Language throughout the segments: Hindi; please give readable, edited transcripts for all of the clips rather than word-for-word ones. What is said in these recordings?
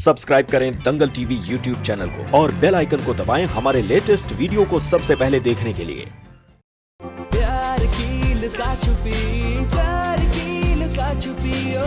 सब्सक्राइब करें दंगल टीवी यूट्यूब चैनल को और बेल आइकन को दबाएं हमारे लेटेस्ट वीडियो को सबसे पहले देखने के लिए। प्यार की लुका छुपी, प्यार की लुका छुपी ओ।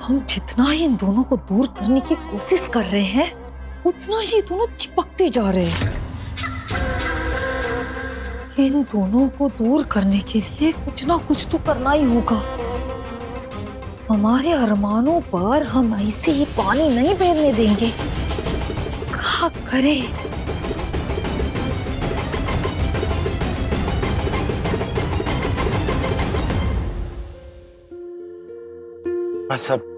हम जितना ही इन दोनों को दूर करने की कोशिश कर रहे हैं, उतना ही दोनों चिपकते जा रहे हैं। इन दोनों को दूर करने के लिए कुछ ना कुछ तो करना ही होगा। हमारे अरमानों पर हम ऐसे ही पानी नहीं फेरने देंगे। क्या करें? बस अब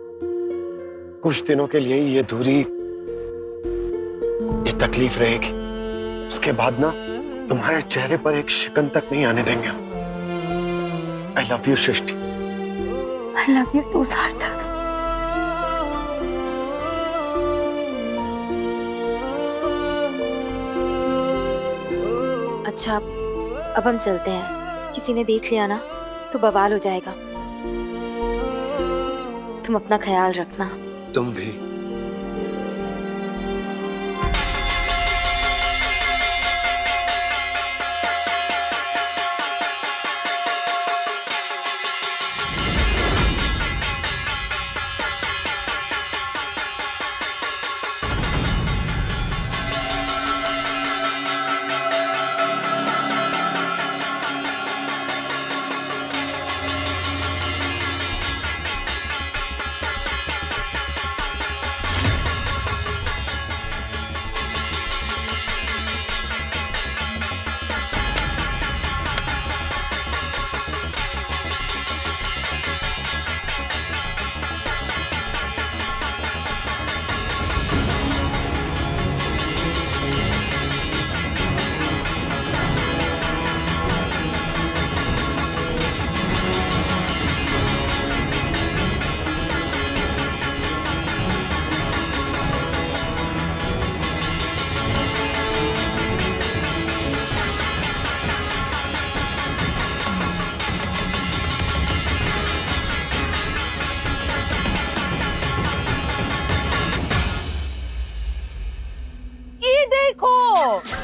कुछ दिनों के लिए ये दूरी, ये तकलीफ रहेगी। उसके बाद ना तुम्हारे चेहरे पर एक शिकन तक नहीं आने देंगे हम। आई love you Srishti. I love you too, सार्थक। अच्छा, अब हम चलते हैं। किसी ने देख लिया ना तो बवाल हो जाएगा। तुम अपना ख्याल रखना। तुम भी।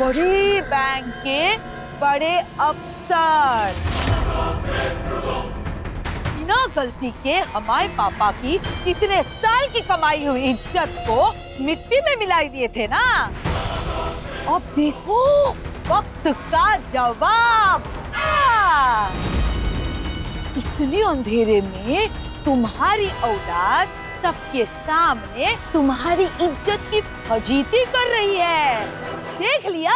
बड़े बैंक के बड़े अफसर बिना गलती के हमारे पापा की इतने साल की कमाई हुई इज्जत को मिट्टी में मिलाई दिए थे ना। अब देखो वक्त का जवाब। इतने अंधेरे में तुम्हारी औलाद सबके सामने तुम्हारी इज्जत की फजीती कर रही है। देख लिया?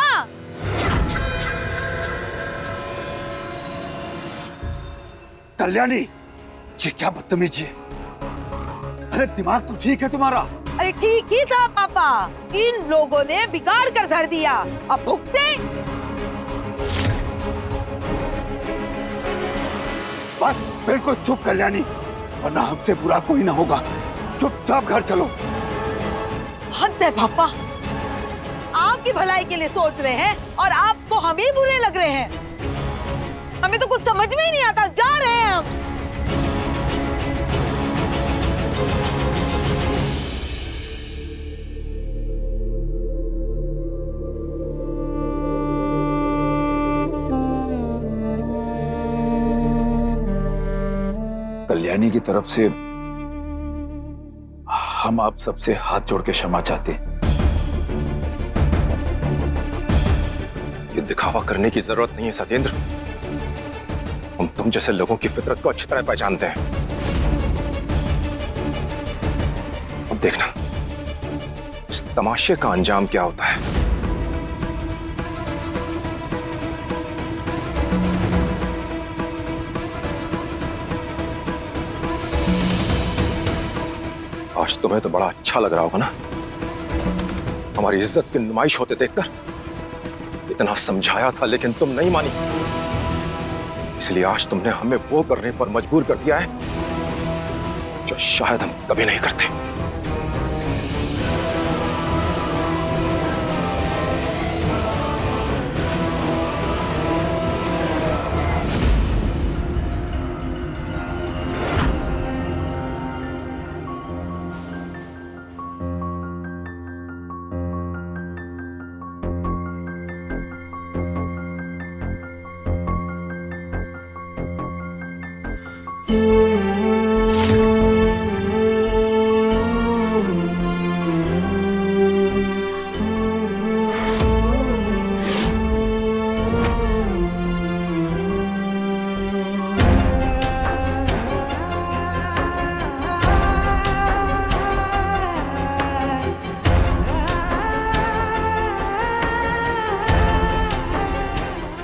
कल्याणी, ये क्या बदतमीजी है? अरे दिमाग तो ठीक है तुम्हारा? अरे ठीक ही था पापा, इन लोगों ने बिगाड़ कर धर दिया। अब भुगते। बस बिल्कुल चुप कल्याणी, वरना हमसे बुरा कोई ना होगा। चुपचाप घर चलो। हद है पापा, आपकी भलाई के लिए सोच रहे हैं और आपको हम ही बुरे लग रहे हैं। हमें तो कुछ समझ में ही नहीं आता। जा रहे हैं हम। कल्याणी की तरफ से हम आप सबसे हाथ जोड़ के क्षमा चाहते हैं। ये दिखावा करने की जरूरत नहीं है सत्येंद्र। हम तुम जैसे लोगों की फितरत को अच्छी तरह पहचानते हैं। अब देखना इस तमाशे का अंजाम क्या होता है। आज तुम्हें तो बड़ा अच्छा लग रहा होगा ना, हमारी इज्जत की नुमाइश होते देखकर। इतना समझाया था लेकिन तुम नहीं मानी, इसलिए आज तुमने हमें वो करने पर मजबूर कर दिया है जो शायद हम कभी नहीं करते।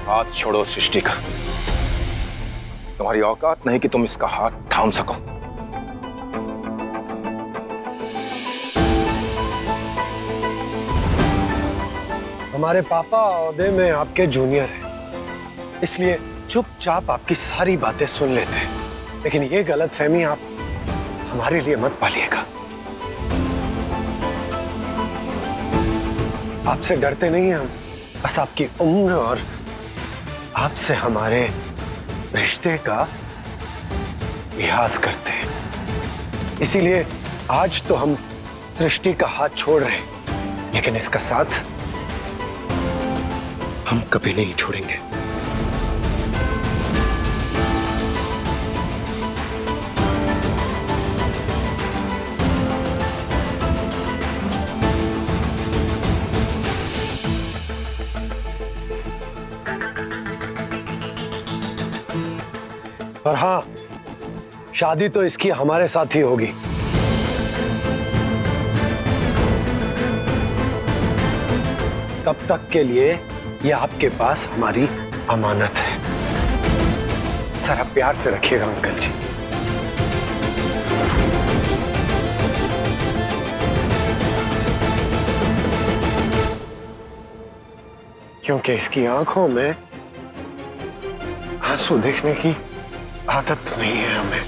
हाथ छोड़ो सृष्टि का, तुम्हारी औकात नहीं कि तुम इसका हाथ थाम सको। हमारे पापा ओहदे में आपके जूनियर हैं, इसलिए चुपचाप आपकी सारी बातें सुन लेते हैं, लेकिन ये गलतफहमी आप हमारे लिए मत पालिएगा। आपसे डरते नहीं हैं हम, बस आपकी उम्र और आपसे हमारे रिश्ते का लिहाज करते हैं। इसीलिए आज तो हम सृष्टि का हाथ छोड़ रहे हैं, लेकिन इसका साथ हम कभी नहीं छोड़ेंगे। और हाँ, शादी तो इसकी हमारे साथ ही होगी। तब तक के लिए ये आपके पास हमारी अमानत है। जरा प्यार से रखिएगा अंकल जी। क्योंकि इसकी आंखों में आंसू देखने की आदत नहीं है हमें।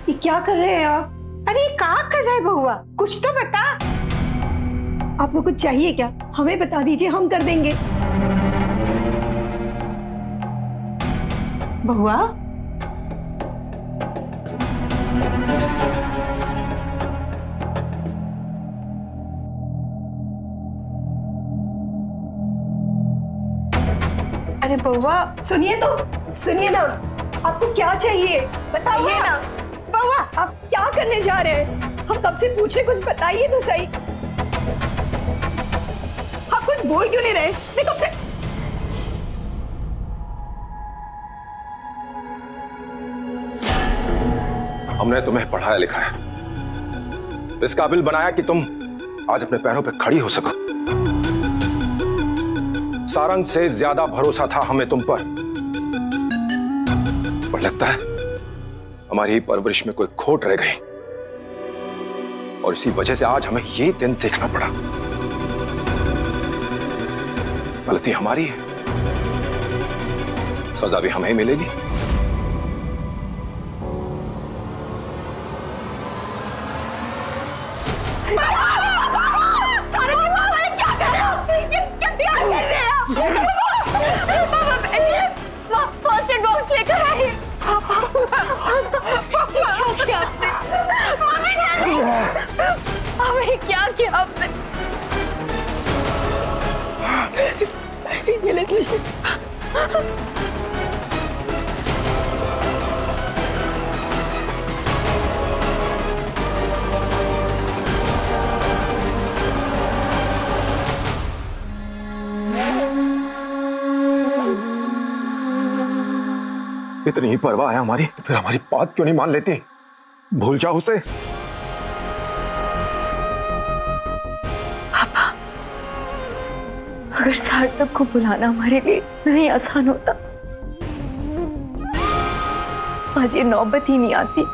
ये क्या कर रहे हैं आप? अरे क्या कर रहा है बहुआ? कुछ तो बता। आपको कुछ चाहिए क्या? हमें बता दीजिए, हम कर देंगे। बहुआ, अरे बहुआ सुनिए तो, सुनिए ना, आपको क्या चाहिए बताइए ना। बहुआ, आप क्या करने जा रहे हैं? हम कब से पूछे, कुछ बताइए तो सही। आप कुछ बोल क्यों नहीं रहे? मैं कब से हमने तुम्हें पढ़ाया लिखाया, इस काबिल बनाया कि तुम आज अपने पैरों पे खड़ी हो सको। सारंग से ज्यादा भरोसा था हमें तुम पर लगता है हमारी परवरिश में कोई खोट रह गई और इसी वजह से आज हमें ये दिन देखना पड़ा। गलती हमारी है, सजा भी हमें मिलेगी। क्या किया आपने? ये ले सृष्टि। इतनी ही परवाह है हमारी तो फिर हमारी बात क्यों नहीं मान लेती? भूल जाओ उसे। पापा, अगर सार्थक को बुलाना हमारे लिए नहीं आसान होता, आज ये नौबत ही नहीं आती।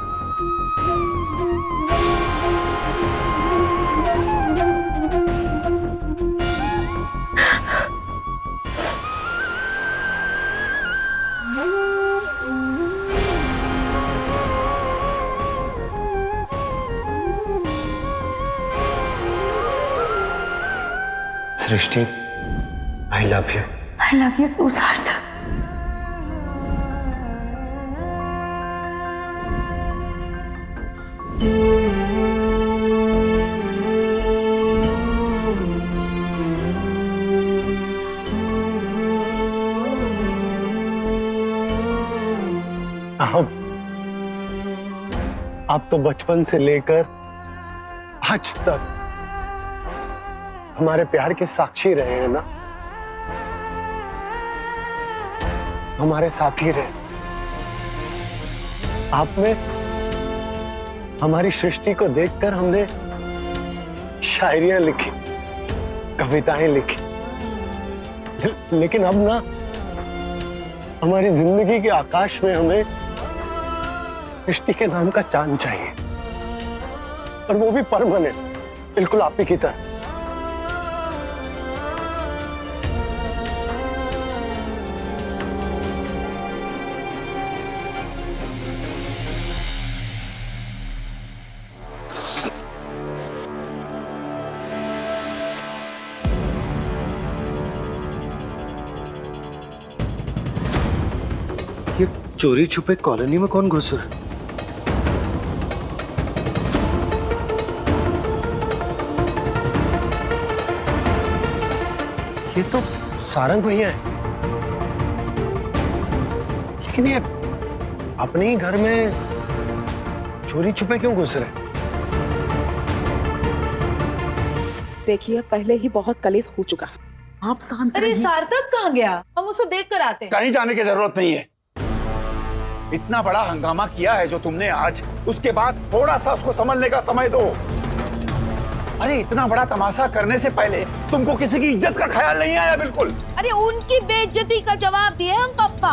Srishti, I love you. I love you too Sarthak. आप तो बचपन से लेकर आज तक हमारे प्यार के साक्षी रहे हैं ना, हमारे साथी रहे। आप में हमारी सृष्टि को देखकर हमने शायरियां लिखी, कविताएं लिखी, लेकिन अब ना हमारी जिंदगी के आकाश में हमें सृष्टि के नाम का चांद चाहिए, और वो भी परमानेंट, बिल्कुल आप ही की तरह। ये चोरी छुपे कॉलोनी में कौन घुस रहा है? ये तो सारंग भैया है, लेकिन ये अपने ही घर में चोरी छुपे क्यों घुस रहे? देखिए, पहले ही बहुत कलेश हो चुका है, आप शांत अरे रहिए। सार्थक कहाँ गया? हम उसे देख कर आते हैं। कहीं जाने की जरूरत नहीं है। इतना बड़ा हंगामा किया है जो तुमने आज, उसके बाद थोड़ा सा उसको संभलने का समय दो। अरे इतना बड़ा तमाशा करने से पहले तुमको किसी की इज्जत का ख्याल नहीं आया? बिल्कुल। अरे उनकी बेइज्जती का जवाब दिए हम पापा।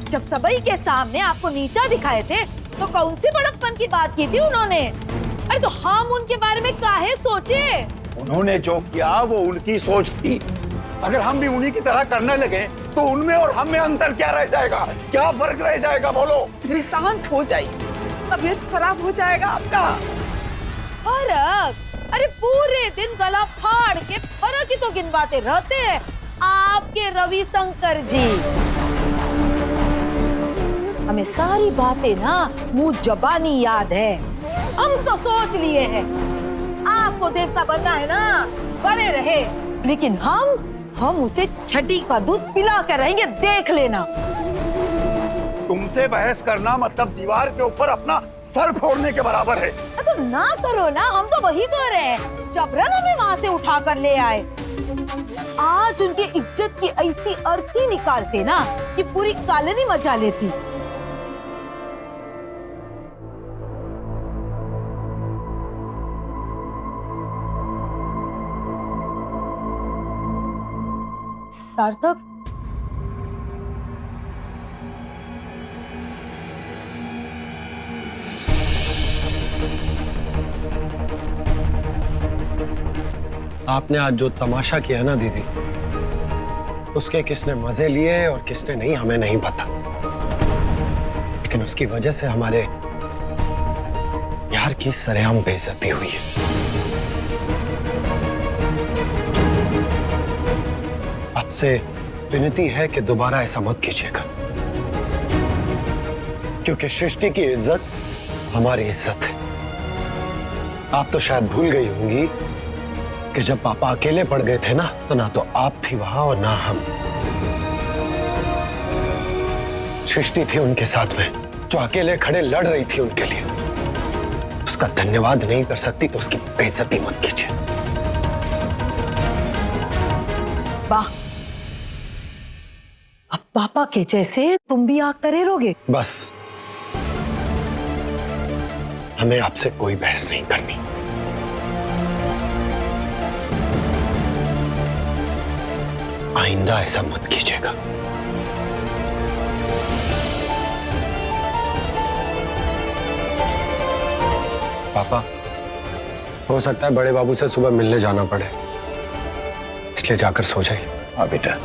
जब सबई के सामने आपको नीचा दिखाए थे तो कौन सी बड़प्पन की बात की थी उन्होंने? अरे तो हम उनके बारे में काहे सोचे? उन्होंने जो किया वो उनकी सोच थी। अगर हम भी उन्हीं की तरह करने लगे तो उनमें और हम में अंतर क्या रह जाएगा? क्या फर्क रह जाएगा? बोलो। अरे शांत हो जाइए, तबीयत खराब हो जाएगा आपका। फर्क? अरे पूरे दिन गला फाड़ के फर्क ही तो गिनवाते रहते हैं आपके रविशंकर जी। हमें सारी बातें ना मुंह जबानी याद है। हम तो सोच लिए हैं आपको देवता बनना है ना, बने रहे, लेकिन हम उसे छठी का दूध पिला कर रहेंगे, देख लेना। तुमसे बहस करना मतलब दीवार के ऊपर अपना सर फोड़ने के बराबर है। तो ना करो ना, हम तो वही कर रहे हैं। जबरन हमें वहाँ से उठा कर ले आए। आज उनकी इज्जत की ऐसी अर्थी निकालते ना कि पूरी कॉलोनी मचा लेती। सार्थक, आपने आज जो तमाशा किया ना दीदी, उसके किसने मजे लिए और किसने नहीं हमें नहीं पता, लेकिन उसकी वजह से हमारे यार की सरेआम बेइज्जती हुई है। आपसे विनती है कि दोबारा ऐसा मत कीजिएगा, क्योंकि सृष्टि की इज्जत हमारी इज्जत है। आप तो शायद भूल गई होंगी कि जब पापा अकेले पड़ गए थे तो ना तो आप थी वहां और ना हम। सृष्टि थी उनके साथ में, जो अकेले खड़े लड़ रही थी उनके लिए। उसका धन्यवाद नहीं कर सकती तो उसकी बेइज्जती मत कीजिए। वाह, अब पापा के जैसे तुम भी आग तरेरोगे? बस, हमें आपसे कोई बहस नहीं करनी। आइंदा ऐसा मत कीजिएगा। पापा, हो सकता है बड़े बाबू से सुबह मिलने जाना पड़े, इसलिए जाकर सो जाइए। हाँ बेटा।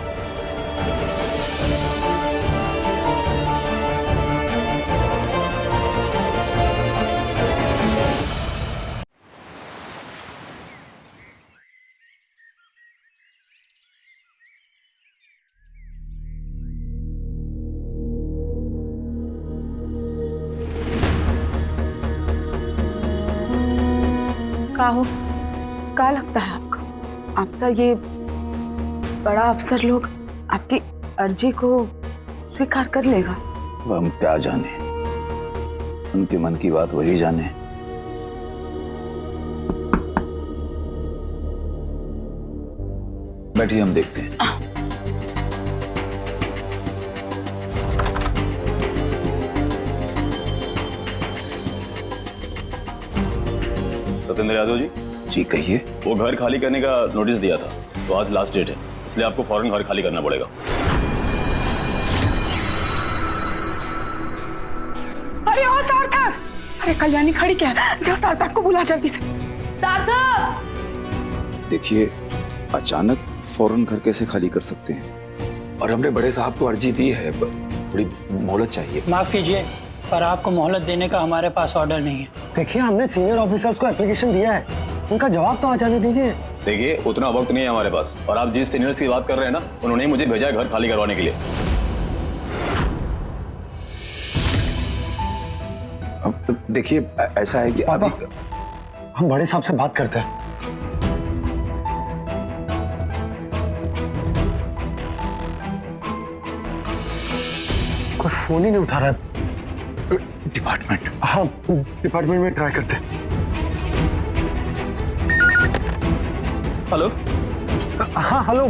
का हो, क्या लगता है आपको? आपका ये बड़ा अफसर लोग आपकी अर्जी को स्वीकार कर लेगा? अब हम क्या जाने, उनके मन की बात वही जाने। बैठिए, हम देखते हैं। सत्येंद्र यादव जी। जी कहिए। वो घर खाली करने का नोटिस दिया था, तो आज लास्ट डेट है, इसलिए आपको फौरन घर खाली करना पड़ेगा। अरे ओ सार्थक! अरे कल्याणी खड़ी क्या है? जा सार्थक को बुला जल्दी से। सार्थक! देखिए, अचानक फौरन घर कैसे खाली कर सकते हैं? और हमने बड़े साहब को अर्जी दी है, थोड़ी मोहलत चाहिए। माफ कीजिए, पर आपको मोहलत देने का हमारे पास ऑर्डर नहीं है। देखिए, हमने सीनियर ऑफिसर्स को एप्लीकेशन दिया है, उनका जवाब तो आ जाने दीजिए। देखिए, उतना वक्त नहीं है हमारे पास, और आप जिस सीनियर्स की बात कर रहे हैं ना, उन्होंने मुझे भेजा है घर खाली करवाने के लिए। अब देखिए, ऐसा है कि पापा, हम बड़े साहब से बात करते हैं। कोई फोन ही नहीं उठा रहा है। डिपार्टमेंट। हाँ, डिपार्टमेंट में ट्राई करते हैं। हेलो। हाँ हेलो,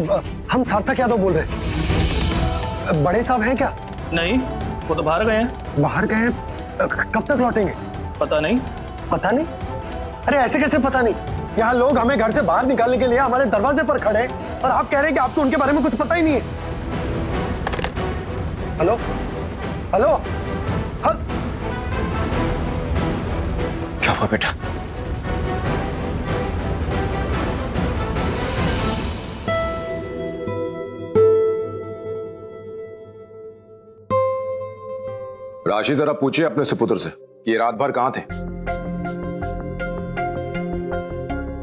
हम सार्थक यादव बोल रहे हैं। बड़े साहब हैं क्या? नहीं, वो तो बाहर गए हैं। बाहर गए हैं? कब तक लौटेंगे? पता नहीं। पता नहीं? अरे ऐसे कैसे पता नहीं? यहाँ लोग हमें घर से बाहर निकालने के लिए हमारे दरवाजे पर खड़े हैं और आप कह रहे हैं कि आपको उनके बारे में कुछ पता ही नहीं है। हेलो हेलो, क्या हुआ बेटा? राशि, जरा पूछिए अपने सुपुत्र से कि ये रात भर कहां थे।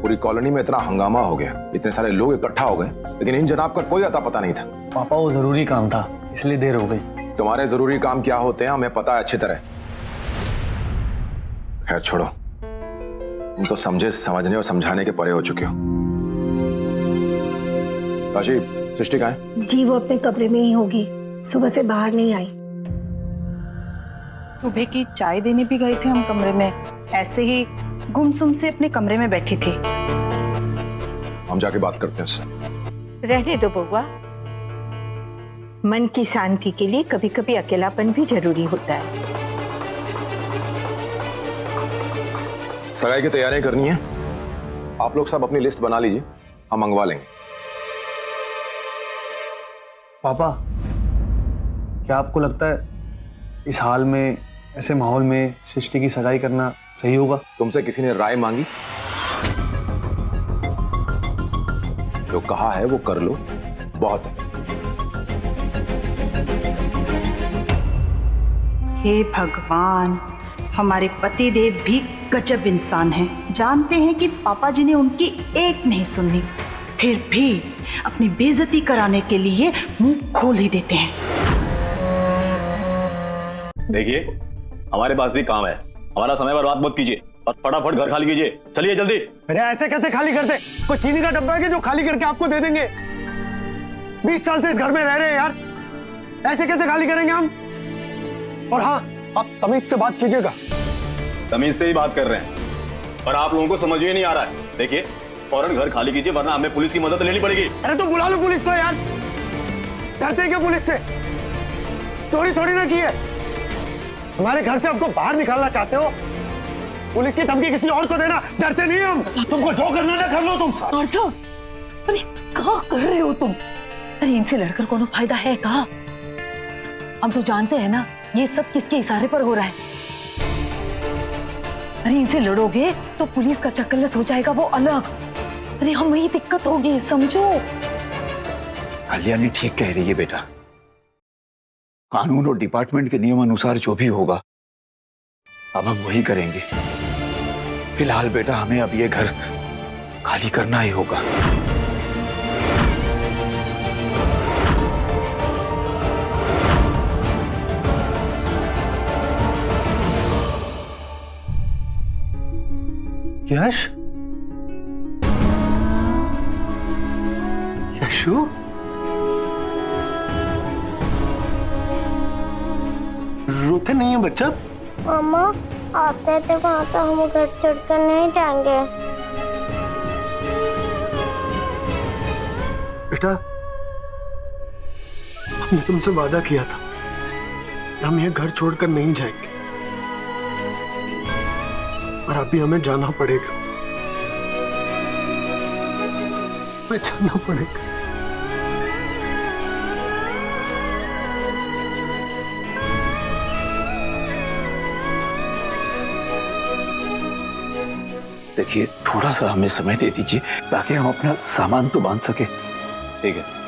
पूरी कॉलोनी में इतना हंगामा हो गया, इतने सारे लोग इकट्ठा हो गए, लेकिन इन जनाब का कोई अता पता नहीं था। पापा, वो जरूरी काम था, इसलिए देर हो गई। तुम्हारे जरूरी काम क्या होते हैं हमें पता है अच्छी तरह। खैर छोड़ो, तुम तो समझे, समझने और समझाने के परे हो चुके हो। राशि, सृष्टि कहाँ है? जी वो अपने कमरे में ही होगी, सुबह से बाहर नहीं आई। सुबह की चाय देने भी गए थे हम कमरे में, ऐसे ही गुमसुम से अपने कमरे में बैठी थी। हम जाके बात करते हैं उससे। रहने दो बउआ, मन की शांति के लिए कभी कभी अकेलापन भी जरूरी होता है। सगाई की तैयारियां करनी है, आप लोग सब अपनी लिस्ट बना लीजिए, हम मंगवा लेंगे। पापा, क्या आपको लगता है इस हाल में, ऐसे माहौल में सृष्टि की सगाई करना सही होगा? तुमसे किसी ने राय मांगी? जो कहा है वो कर लो, बहुत है। हे भगवान, हमारे पतिदेव भी गजब इंसान हैं। जानते हैं कि पापा जी ने उनकी एक नहीं सुननी, फिर भी अपनी बेइज्जती कराने के लिए मुंह खोल ही देते हैं। देखिए, हमारे पास भी काम है, हमारा समय बर्बाद मत कीजिए और फटाफट घर खाली कीजिए। चलिए जल्दी। अरे ऐसे कैसे खाली करते? कोई चीनी का डब्बा है कि जो खाली करके आपको दे देंगे? 20 साल से इस घर में रह रहे हैं यार, ऐसे कैसे खाली करेंगे हम? और हाँ, आप तमीज से बात कीजिएगा। तमीज से ही बात कर रहे हैं, पर आप लोगों को समझ में नहीं आ रहा है। देखिए, फौरन घर खाली कीजिए, वरना हमें पुलिस की मदद लेनी पड़ेगी। अरे तो बुला लो पुलिस को यार, डरते हैं क्या पुलिस से? चोरी थोड़ी ना की है। हमारे घर से हमको बाहर निकालना चाहते हो? पुलिस की धमकी किसी और को देना डरते नहीं हम। तुमको जो करना है कर लो तुम। सार्थक, अरे क्या कर रहे हो तुम? अरे इनसे लड़कर कोनो फायदा है कहा? हम तो जानते हैं ना ये सब किसके इशारे पर हो रहा है। अरे इनसे लड़ोगे तो पुलिस का चक्करलस हो जाएगा वो अलग। अरे हमें ही दिक्कत होगी, समझो। कल्याणी ठीक कह रही है बेटा, कानून और डिपार्टमेंट के नियम अनुसार जो भी होगा अब हम वही करेंगे। फिलहाल बेटा हमें अब ये घर खाली करना ही होगा। यश, यशु, रोते नहीं है बच्चा? मामा आते थे वहां तो हम घर छोड़कर नहीं जाएंगे। बेटा, हमने तुमसे वादा किया था हम ये घर छोड़कर नहीं जाएंगे, और अभी हमें जाना पड़ेगा। हमें जाना पड़ेगा। देखिए थोड़ा सा हमें समय दे दीजिए ताकि हम अपना सामान तो बांध सके। ठीक है।